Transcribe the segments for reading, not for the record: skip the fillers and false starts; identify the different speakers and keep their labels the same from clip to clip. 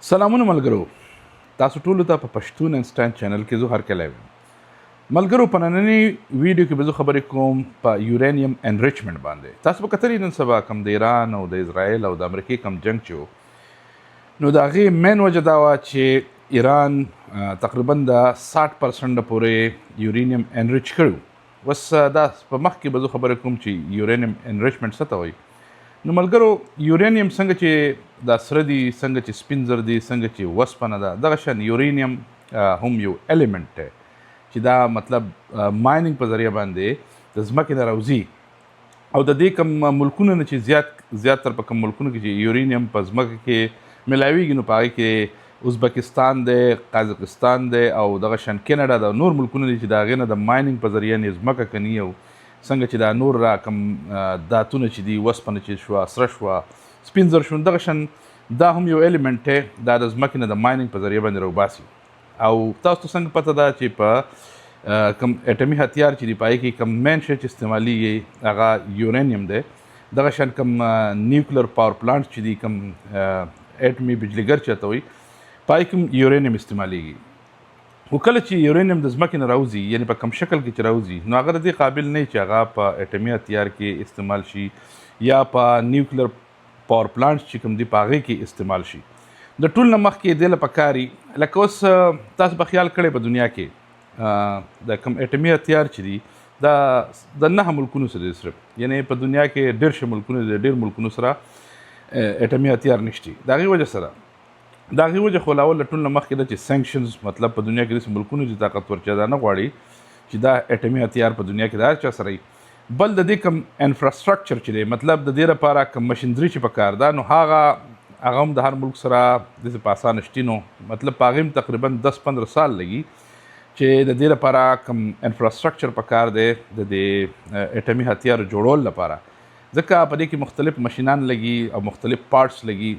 Speaker 1: سلامونه ملګرو، تاسو ټولو ته په پشتونإنسټاین چینل کې زه هرکلی یم. ملګرو، په نننۍ ویډیو کې به زه خبرې کوم په یورانیم انریچمنټ باندې. تاسو به کتلی نن سبا کوم د ایران او د اسرائیل او د امریکې کوم جنګ چې و، نو د هغې مین وجه دا وه چې ایران تقریبا د 60% پورې یورانیم انریچ کړی. اوس دا په مخکې به زه خبرې کوم چې یورانیم انریچمنټ څه ته وایي. نو ملګرو، یورانیم څنګه چې دا سره دي، څنګه چې سپین زر دي، څنګه چې وسپنه ده، دغه شان یورانیم هم یو الیمنټ دی چې دا مطلب مایننګ په ذریعه باندې د ځمکې نه راوځي. او د دې کوم ملکونه نه چې زیاتره په کوم ملکونو کې چې یورانیم په ځمکه کې ملاویږي، نو په هغې کې ازبکستان دی، قازقستان دی او دغه شان کینیډا د نور ملکونه دي چې د هغې نه د مایننګ په ذریعه نه ځمکه کني، او څنګه چې دا نور را کوم داتونه چې دي، وسپنه چې شوه، سره شوه، سپین زر شو، دغه شان دا هم یو الیمنټ دی، دا د ځمکې نه د مایننګ په ذریعه باندې راوباسي. او تاسو ته څنګه پته ده چې په کوم اټمي هتیار چې دی، په هغې کې کوم مین شی چې استعمالیږي هغه یورانیم دی. دغه شان کوم نیوکلر پاور پلانټ چې دي، کوم اټمي بجلیګر چې ته وایي، په هغې کې یورانیم استعمالیږي. خو کله چې یورانیم د ځمکې نه راوځي، یعنې په کوم شکل کې چې راوځي، نو هغه د دې قابل نه وي چې هغه په اټمي هتیار کې استعمال شي یا په نیوکلر پاور پلانټ چې کوم دي په هغې کې استعمال شي. د ټول نه مخکې دې له پکار وي، لکه اوس تاسو به خیال کړی په دنیا کې د کوم اټمي هتیار چې دي دا د 9 ملکونو سره دی صرف، یعنې په دنیا کې ډېر شه ملکونه دي، ډېر ملکونو سره اټمي هتیار نشته. د هغې وجه سره د هغې وجه خو لاول له ټول نه مخکې ده چې سینکشنز، مطلب په دنیا کې داسې ملکونو چې طاقتور چې دا نه غواړي چې دا اټمي هتیار په دنیا کې د هر چا سره وي. بل د دې کوم انفراسټرکچر چې دی، مطلب د دې لپاره کوم مشینري چې پکار ده، نو هغه هم د هر ملک سره داسې په اسانه شتي، نو مطلب په هغې هم تقریبا 10-15 سال لګي چې د دې لپاره کوم انفراسټرکچر پکار دی د دې اټمي هتیار جوړول لپاره، ځکه په دې کې مختلف مشینان لګي او مختلف پارټس لګي.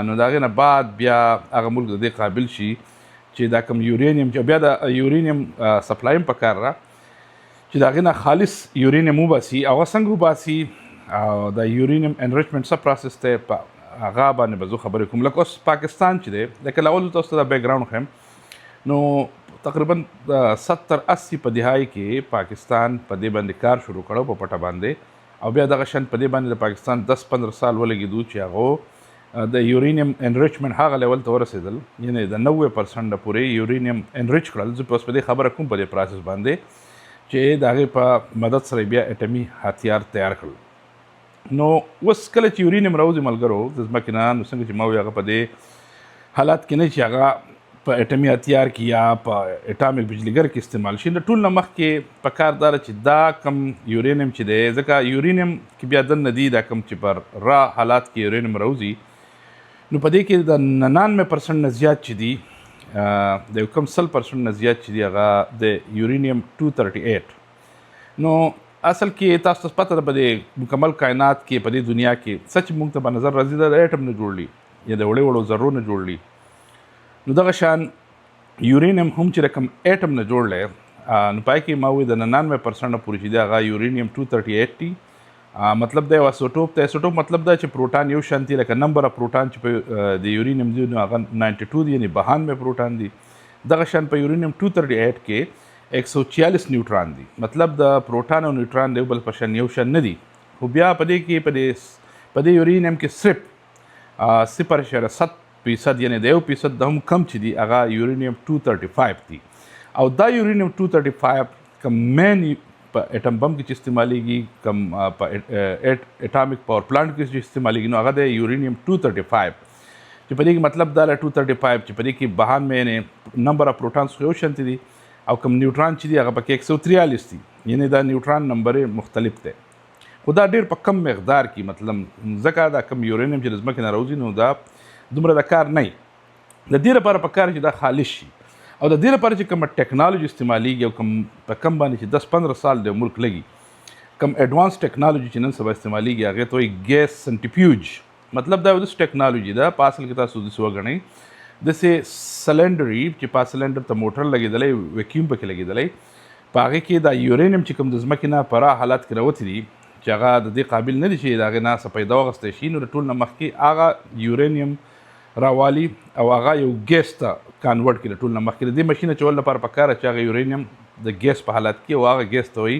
Speaker 1: نو د هغې نه بعد بیا هغه ملک د دې قابل شي چې دا کوم یورانیم چې بیا د یورانیم سپلای هم پکار را چې د هغې نه خالص یورانیم وباسي. هغه څنګه وباسي او د یورانیم انریچمنټ څه پروسس دی، په هغه باندې به زه خبرې کوم. لکه اوس پاکستان چې دی، لکه لاول تاسو ته د بیک ګراونډ ښیم، نو تقریبا 70-80 په دهایي کې پاکستان په دې باندې کار شروع کړی په پټه باندې، او بیا دغه شان په دې باندې د پاکستان 10-15 سال ولګېدو چې هغه د یورانیم انریچمنټ هغه لیول ته ورسېدل، یعنې د 90% پورې یورانیم انریچ کړل. زه اوس په دې خبره کوم په دې پروسس باندې چې د هغې په مدد سره بیا اټمي هتیار تیار کړل. نو اوس کله چې یورانیم راوځي ملګرو د ځمکې نه، نو څنګه چې ما وایي هغه په دې حالات کې نه چې هغه په اټمي هتیار کې یا په اټامیک بجلیګر کې استعمال شي. د ټول نه مخکې پکار دا چې دا کم یورانیم چې دی، ځکه یورانیم کې بیا دننه دي دا کم چې پر را حالات کې یورانیم راوځي، نو په دې کې د 99% نه زیات چې دي، د یو کم 100% نه زیات چې دي، هغه د یورانیم 238. نو اصل کې تاسو ته پته ده په دې مکمل کائنات کې، په دې دنیا کې څه چې موږ ته په نظر راځي د اټم نه جوړ دي یا د وړو وړو ذرو نه جوړ دي. نو دغه شان یورانیم هم چې رقم اټم نه جوړ دی، نو پای کې ما وایي د 99% پورې چې دی هغه یورانیم 238 دي. مطلب دا یو اسوټوپ دی. اسوټوپ مطلب دا چې پروټان یو شان دي، لکه نمبر اف پروټان چې په د یورانیم دي نو هغه 92 دي، یعنې 92 پروټان دي. دغه شان په یورانیم 238 کې 146 نیوټران دي. مطلب د پروټان او نیوټران د یو بل په شان یو شان نه دي. خو بیا په دې کې په دې یورانیم کې صرف 0.7% یعنې د 1% د هم کم چې دي هغه یورانیم 235 دي. او دا یورانیم 235 کوم مین په اټم بم کې چې استعمالیږي، کوم په اټامیک پاور پلانټ کې چې استعمالیږي، نو هغه د یورانیم 235 چې په دې کې مطلب دا 235 چې په دې کې 92 یعنې نمبر اف پروټانس خو یو شانتي دي، او کوم نیوټران چې دي هغه پکې 143 دي، یعنې دا نیوټران نمبر مختلف دی. خو دا ډېر په کم مقدار کې، مطلب ځکه دا کم یورانیم چې د ځمکې نه راوځي، نو دا دومره د کار نه وي. د دې لپاره پکار چې دا خالص شي، او د دې لپاره چې کومه ټیکنالوجي استعمالیږي او کوم په کم باندې چې 10-15 سال د ملک لګي، کوم ایډوانس ټیکنالوجي چې نن سبا استعمالیږي هغې ته وایي ګیس سنټریفیوج. مطلب دا یو داسې ټیکنالوجي ده، په اصل کې تاسو داسې وګڼئ داسې سلنډر وي چې په سلنډر ته موټر لګېدلی، ویکیوم پکې لګېدلی، په هغې کې دا یورانیم چې کوم د ځمکې نه په را حالات کې راوتي دي چې هغه د دې قابل نه دي چې د هغې نه څه پیدا واخیستی شي. نو د ټول نه مخکې هغه یورانیم راوالي او هغه یو ګیس ته کانورټ کړي ټول نه مخکې د دې ماشین چول لپاره پکاره چې هغه یورینیم د ګیس په حالت کې او هغه ګیس ته وایي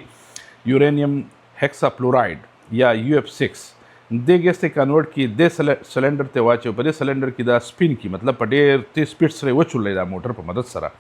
Speaker 1: یورانیم هیکسافلوراید یا UF6 دې ګیس ته کانورټ کړي د سلنډر ته واچو په دې سلنډر کې دا سپین کی مطلب په ډېر تیز سپیډ سره وچولې دا موټر په مدد سره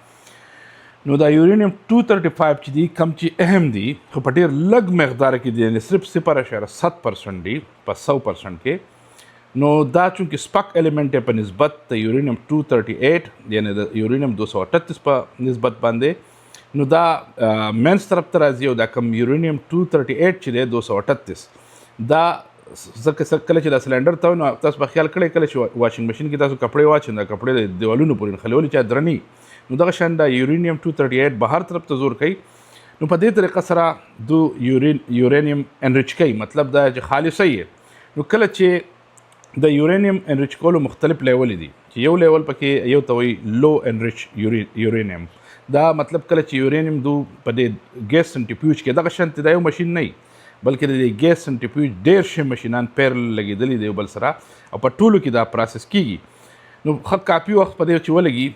Speaker 1: نو دا یورانیم 235 چې دی کم چې اهم دی خو په ډېر لږ مقدار کې دی یعنې صرف 0.7% دی په 100% کې نو دا چونکې سپک ایلیمنټ په نسبت د یورانیم 238 یعنی د یورانیم 238 په نسبت باندې نو دا مینس طرف ته راځي او دا کم یورانیم 238 چې دی 238 دا ځکه کله چې دا سلنډر ته نو تاسو به خیال کړئ کله چې واشنګ ماشین کې تاسو کپړې واچئ دا کپړې د دیوالونو پورې نښلولي چې درني نو دغه شان دا یورانیم 238 بهر طرف ته زور کوي نو په دې طریقه سره دو یورانیم انریچ کوي مطلب دا چې خالص یې نو کله چې د یورانیم انریچ کولو مختلف لیول دي چې یو لیول پکې یو ته وایي لو انریچ یورانیم دا مطلب کله چې یورانیم دو په دې ګیس سنټریفیوج کې دغه شان دا یو ماشین نه بلکې د ګیس سنټریفیوج ډېر شي ماشینان پیرل لګېدلي دی بل سره او په ټولو کې دا پروسس کیږي نو ښه کافي وخت په دې چې ولګي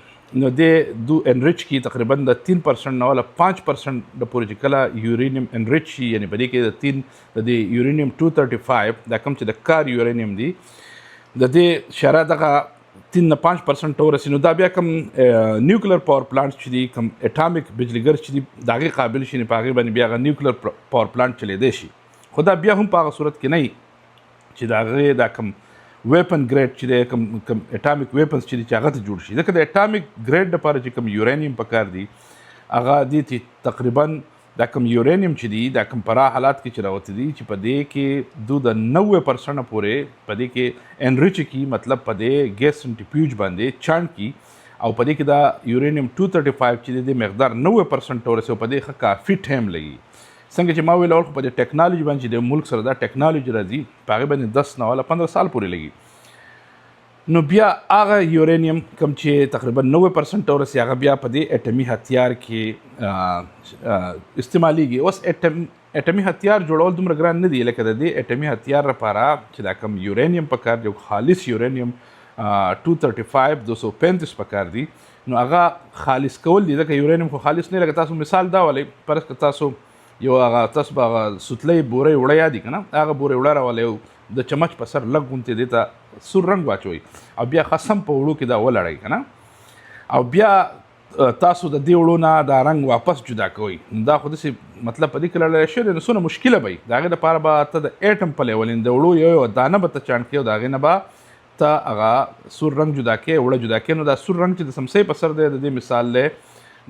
Speaker 1: نو د دو انریچ کی تقریبا د 3% نه ولا 5% د پورې چې کله یورانیم انریچ شي یعنی په دې کې د یورانیم 235 دا کوم چې د کار یورانیم دی د دې شره دغه 3 نه 5% ورسي نو دا بیا کوم نیوکلیر پاور پلانټ چې دي کوم اټامیک بجلیګر چې دي دغه قابل شي په هغه باندې بیا غو نیوکلیر پاور پلانټ چلی دی شي خو دا بیا هم په هغه صورت کې نه چې دغه دا کوم ویپن ګریډ چې دی کوم اټامیک ویپنز چې دي چې هغه ته جوړ شي ځکه د اټامیک ګریډ لپاره چې کوم یورانیم پکار دی هغه دي تقریبا دا کوم یورانیم چې دی دا کوم پرا حالات کې چې راوتی دي چې په دې کې دو د 90% پورې په دې کې انریچ کی مطلب په دې ګیس سنټریفیوج باندې چاند کی او په دې کې دا یورانیم 235 چې د مقدار 90% ورسې په دې ښه کافي ټایم لګي څنګه چې ما ویل اول په دې ټیکنالوژي باندې د ملک سره دا ټیکنالوژي راځي په هغه باندې 10 نه ولا 15 سال پورې لګي نو بیا هغه یورانیم کوم چې تقریبا 90% ورسې هغه بیا په دې اټمي هتیار کې استعمالېږي اوس اټمي هتیار جوړول دومره ګران نه دی لکه د دې اټمي هتیار لپاره چې دا کوم یورانیم پکار دی خالص یورانیم 235 235 پکار دی نو هغه خالص کول دي ځکه یورانیم خو خالص نه لکه تاسو مثال دا ولې پرس که تاسو یو هغه تاسو به سوتلې بورې وړه یادي که نه هغه بورې وړه راولې د چمچ په سر لږ غونتې دې ته سور رنګ واچوئ او بیا خسم په وړو کې دا ولړئ که نه او بیا تاسو د دې وړو نه دا رنګ واپس جدا کوئ دا خو داسې مطلب په دې کې لړلی شوی دی نو څونه مشکله به وي د هغې دپاره به ته د ایټم په لیول د وړو یو دانه به ته چاڼ کړې او د هغې نه به ته هغه سور رنګ جدا کړې وړه جدا کړې نو دا سور رنګ چې د سمسۍ په سر دی د دې مثال دی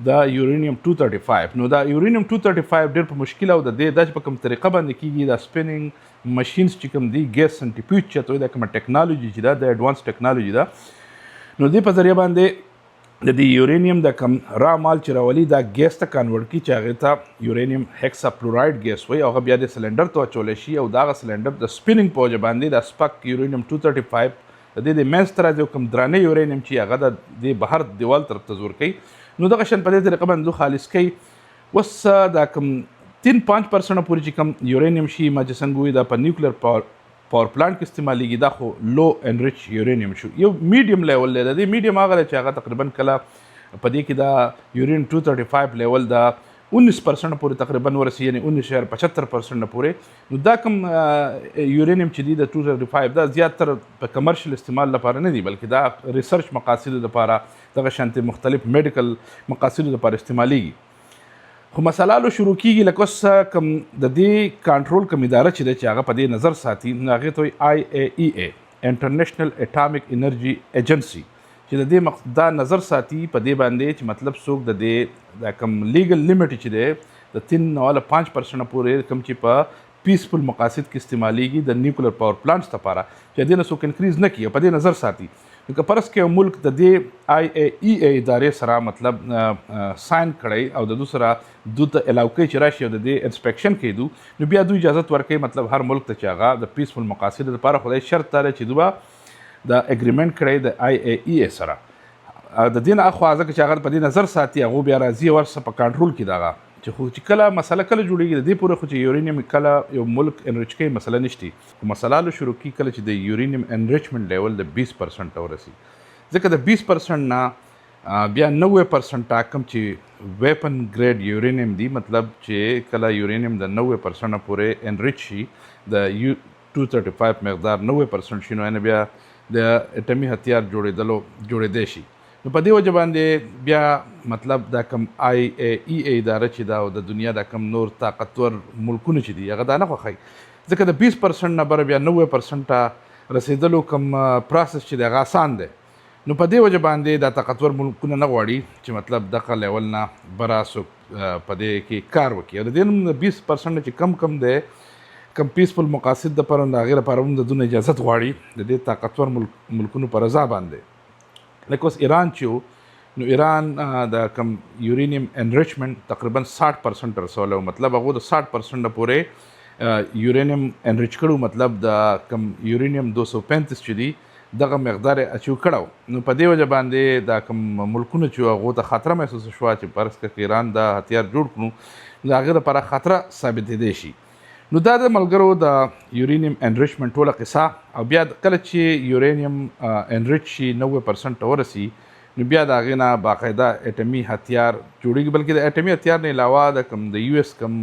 Speaker 1: دا یورانیم 235 نو دا یورانیم 235 ډېر په مشکل او د دې د په کوم طریقه باندې کیږي دا سپینینګ ماشینز چې کوم دی ګیس سنټریفیوج چې ته دا کوم ټیکنالوژي چې دا د ایڈوانس ټیکنالوژي دا نو دې په ذریعہ باندې د دې یورانیم د کوم را مال چې راولي دا ګیس ته کنورټ کی چې هغه ته یورانیم هیکسافلوراید ګیس وایي او بیا د سلنډر ته اچولی شي او دا سلنډر د سپینینګ په وجه باندې دا سپک یورانیم 235 د دې منځ ته راځي کوم درانه یورانیم چې هغه د بهر دیوال طرف ته زور کوي نو دغه شان په دې طریقه باندې خالص کوي اوس دا کوم 3-5% پورې چې کوم یورانیم شي ما چې څنګه وي دا په نیوکلیر پاور پلانټ کې استعمالیږي دا خو لو انریچ یورانیم شو یو میډیم لیول دی د دې میډیم هغه چې هغه تقریبا کله په دې کې دا یورانیم 235 لیول دا 19% پورې تقریبا ورسي یعنی 19.75% پورې نو دا کوم یورانیم چې دی د 235 دا زیاتره په کمرشل استعمال لپاره نه دی بلکې دا ریسرچ مقاصد لپاره دغه شانتي مختلف میډیکل مقاصد لپاره استعمالیږي خو مسله له شروع کیږي لکه کوم د دې کنټرول کوم اداره چې د هغه په دې نظر ساتي هغه ته IAEA انټرنیشنل اټامیک انرژي ایجنسی چې د دې دا نظر ساتي په دې باندې چې مطلب څوک د دې دا کوم لیګل لیمټ چې دی د 3 نه ولا 5% پورې کوم چې په پیسفل مقاصد کې استعمالیږي د نیوکلیر پاور پلانټس لپاره چې دې نه څوک انکریز نه کړي په دې نظر ساتي نو که فرض کې ملک د دې IAEA ادارې سره مطلب ساين کړی او د دوسرا دوت علاقې چې راشي او د دې انسپیکشن کوي نو بیا دوی اجازه ورکوي مطلب هر ملک ته چې هغه د پیسفل مقاصد لپاره خدای شرط دی چې دوی د اګریمنټ کړی د IAEA سره د دین اخوا ځکه چې هغه په دې نظر ساتي هغه بیا راځي ورسره په کنټرول کې دغه چې خو چې کله مسله کله جوړیږي د دې پورې خو چې یورینیم کله یو ملک انریچ کوي مسله نشتی خو مسله له شروع کی کله چې د یورینیم انریچمنٹ لیول د 20% ورسی ځکه د 20% نه بیا 90% کم چې ویپن ګریډ یورینیم دی مطلب چې کله یورینیم د 90% پورې انریچ شي د 235 مقدار 90% شي نو بیا د اټمی هتیار جوړېدلی شي نو په دې وجه باندې بیا مطلب دا کم ای ای اداره چې دا د دنیا دا کم نور طاقتور ملکونه چې دي هغه دا نه خوښوي ځکه د 20% نه بره بیا 90% رسېدلو کم پروسس چې دی هغه آسان دی نو په دې وجه باندې دا طاقتور ملکونه نه غواړي چې مطلب دغه لیول نه بره څوک په دې کې کار وکړي او د دې نه 20% چې کم دی کم پیسفل مقاصد دپاره د هغې لپاره هم د دونه اجازت غواړي د دې طاقتور ملکونو په رضا باندې لکه اوس ایران چې نو ایران د کم یورینیم انریچمنٹ تقریبا 60% رسولی مطلب هغه د 60% پورې یورینیم انریچ کړو مطلب د کم یورینیم 235 چې دی دغه مقدار اچیو کړو نو په دې وجه باندې دا کم ملکونه چې هغو ته خطره محسوس شوه چې فرض کړه که ایران دا هتیار جوړ کړو د هغې لپاره خطره ثابتېدی شي نو دا د ملګرو د یورینیم انریچمنٹ ټوله قصه او بیا کله چې یورینیم انریچ شي 90% ورسي نو بیا د هغې نه باقاعده اټمي هتیار جوړېږي بلکې د اټمي هتیار نه علاوه د کم د یو ایس کم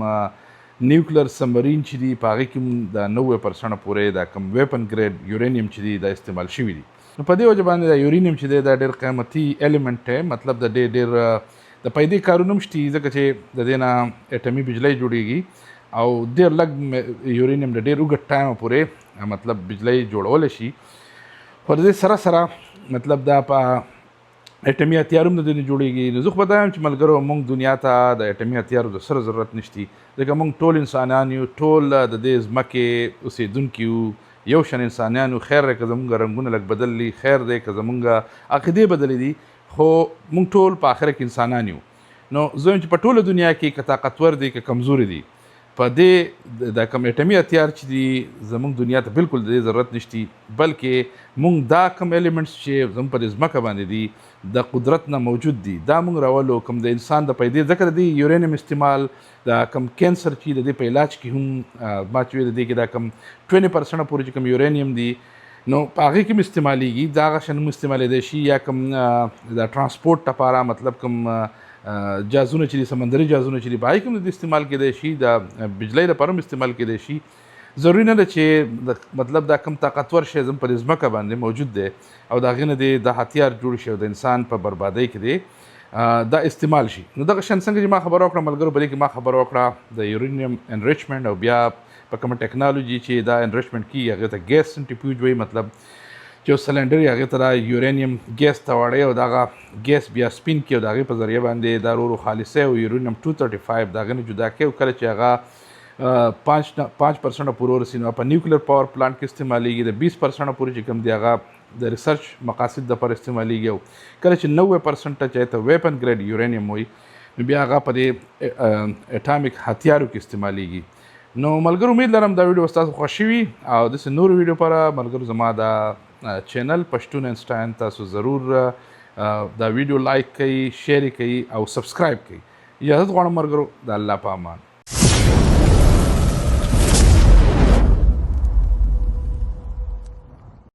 Speaker 1: نیوکلر سبمرین چې دي په هغې کې هم د 90% پورې دا کم ویپن ګریډ یورینیم چې دي دا استعمال شوي دي نو په دې وجه باندې د یورینیم چې دی دا ډېر قیمتي ایلیمنټ دی مطلب د ډېر د پیدې کارونه هم شته ځکه چې د دې نه اټمي بجلی جوړېږي او ډېر لږ یورینیم د ډېر اوږد ټایم پورې مطلب بجلی جوړولی شي خو د دې سره سره مطلب دا په اټمي هتیار هم د دې نه جوړېږي نو زه خو به دا یم چې ملګرو موږ دنیا ته د اټمي هتیارو د سره ضرورت نشتی ځکه موږ ټول انسانان یو ټول د دې ځمکې اوسېدونکي یو یو شان انسانان یو خیر دی که زموږ رنګونه لږ بدل دي خیر دی که زموږ عقیدې بدلې دي خو موږ ټول په آخره کې انسانان یو نو زه وایم چې په ټوله دنیا کې که طاقتور دی که کمزوري دي په دې د کم اټمي هتیار چې دي زموږ دنیا ته بالکل د دې ضرورت نشتی بلکې موږ دا کم ایلیمنټس چې زموږ په دې ځمکه باندې دي د قدرت نه موجود دي دا موږ راولو کم د انسان د پیدې ځکه د دې یورینیم استعمال د کم کینسر چې د دې په علاج کې هم ما چې ویل د دې کې دا کم 20% پورې چې کم یورینیم دي نو په هغې کې هم استعمالیږي دا هغه شان هم استعمالیدی شي یا کم د ټرانسپورټ لپاره مطلب کم جازونه چې دي سمندري جازونه چې دي په هغې کې هم د استعمال کېدی شي د بجلی لپاره هم استعمال کېدی شي ضروري نه ده چې مطلب دا کم طاقتور شی زموږ په دې ځمکه باندې موجود دی او د هغې نه د هتیار جوړ شي او د انسان په بربادۍ کې دی دا استعمال شي نو دغه شان څنګه چې ما خبره وکړه ملګرو په دې کې ما خبره وکړه د یورینیم انریچمنٹ او بیا په کومه ټیکنالوجي چې دا انریچمنٹ کیږي هغې ته ګیس سنټریفیوج وایي مطلب چې یو سلنډر یې هغې ته دا یورینیم ګیس ته واړوي او دغه ګیس بیا سپین کړي او د هغې په ذریعه باندې دا ورو خالصه او یورینیم 235 د هغې نه جدا کوي او کله چې هغه 5% پورې ورسي نو په نیوکلیر پاور پلانټ کې استعمالیږي د 20% پورې چې کوم دی هغه د ریسرچ مقاصد دپاره استعمالیږي او کله چې 90% چې ته ویپن ګریډ یورینیم وایي نو بیا هغه په دې اټامیک هتیارو کې استعمالیږي نو ملګرو امید لرم دا ویډیو ستاسو خوښ شوي او داسې نورو ویډیو لپاره ملګرو زما دا چینل پشتون انسټاین تاسو ضرور دا ویډیو لایک کړئ شیر یې کړئ او سبسکرایب کړئ اجازت غواړم ملګرو د الله په امان